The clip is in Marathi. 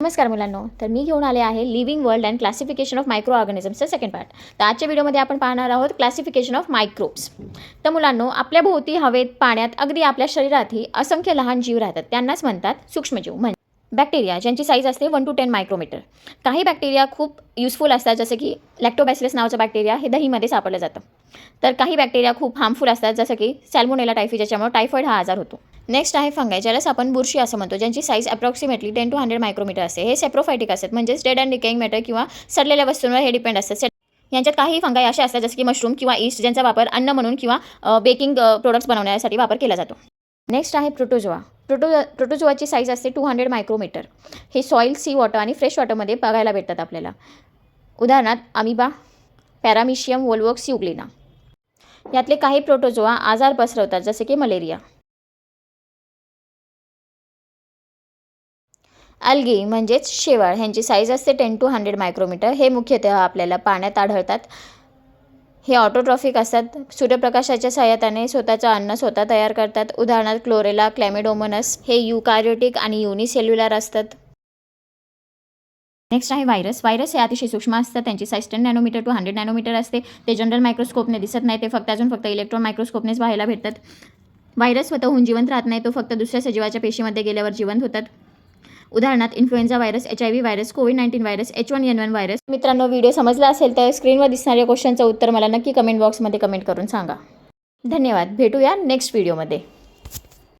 नमस्कार मुलांनो, तर मी घेऊन आले आहे living world and classification of मायक्रो ऑर्गॅनिझम्सचं सेकंड पार्ट. तर आजच्या व्हिडिओमध्ये आपण पाहणार आहोत क्लासिफिकेशन ऑफ मायक्रोब्स. तर मुलांनो, आपल्या भोवती हवेत, पाण्यात, अगदी आपल्या शरीरातही असंख्य लहान जीव राहतात. त्यांनाच म्हणतात सूक्ष्मजीव. म्हणजे बॅक्टेरिया, ज्यांची साईज असते 1 to 10 मायक्रोमीटर. काही बॅक्टेरिया खूप युजफुल असतात, जसं की लॅक्टोबॅसिलस नावाचं बॅक्टेरिया हे दहीमध्ये सापडलं जातं. तर काही बॅक्टेरिया खूप हार्मफुल असतात, जसं की सॅल्मोनेला टायफी, ज्याच्यामुळे टायफॉइड हा आजार होतो. नेक्स्ट आहे फंगाई, ज्यालाच आपण बुरशी असं म्हणतो, ज्यांची साईज अप्रॉक्सिमेटली 10 to 100 मायक्रोमीटर असते. हे सेप्रोफायटिक असतात, म्हणजेच डेड अँड डिकेइंग मॅटर किंवा सडलेल्या वस्तूंवर हे डिपेंड असतात. यांच्यात काही फंगाई असे असतात, जसं की मशरूम किंवा ईस्ट, ज्यांचा वापर अन्न म्हणून किंवा बेकिंग प्रोडक्ट्स बनवण्यासाठी वापर केला जातो. नेक्स्ट आहे प्रोटोजोआ. प्रोटोजोआची साईज असते 200 मायक्रोमीटर. हे सॉईल, सी वॉटर आणि फ्रेश वॉटरमध्ये बघायला भेटतात आपल्याला. उदाहरणार्थ अमिबा, पॅरामिशियम, वोल्वोक्स, युग्लिना. यातले काही प्रोटोजोआ आजार पसरवतात, जसे की मलेरिया. अल्गी म्हणजेच शेवाळ, ह्यांची साईज असते 10 to 100 मायक्रोमीटर. हे मुख्यतः आपल्याला पाण्यात आढळतात. हे ऑटोट्रॉफिक असतात. सूर्यप्रकाशाच्या सहाय्याने स्वतःचं अन्न स्वतः तयार करतात. उदाहरणार्थ क्लोरेला, क्लॅमिडोमोनस. हे युकॅरियोटिक आणि युनिसेल्युलर असतात. नेक्स्ट आहे व्हायरस. व्हायरस हे अतिशय सूक्ष्म असतात. त्यांची साईज 10 नॅनोमीटर टू 100 नॅनोमीटर असते. ते जनरल मायक्रोस्कोपने दिसत नाही, ते फक्त इलेक्ट्रॉन मायक्रोस्कोपनेच पाहायला भेटतात. व्हायरस स्वतःहून जिवंत राहत नाही, तो फक्त दुसऱ्या सजीवाच्या पेशीमध्ये गेल्यावर जिवंत होतात. उदाहरणार्थ इन्फ्लुएन्झा व्हायरस, HIV व्हायरस, कोविड-19 व्हायरस, H1N1 व्हायरस. मित्रांनो, व्हिडिओ समजला असेल तर स्क्रीनवर दिसणाऱ्या क्वेश्चनचं उत्तर मला नक्की कमेंट बॉक्समध्ये कमेंट करून सांगा. धन्यवाद. भेटूया नेक्स्ट व्हिडिओमध्ये.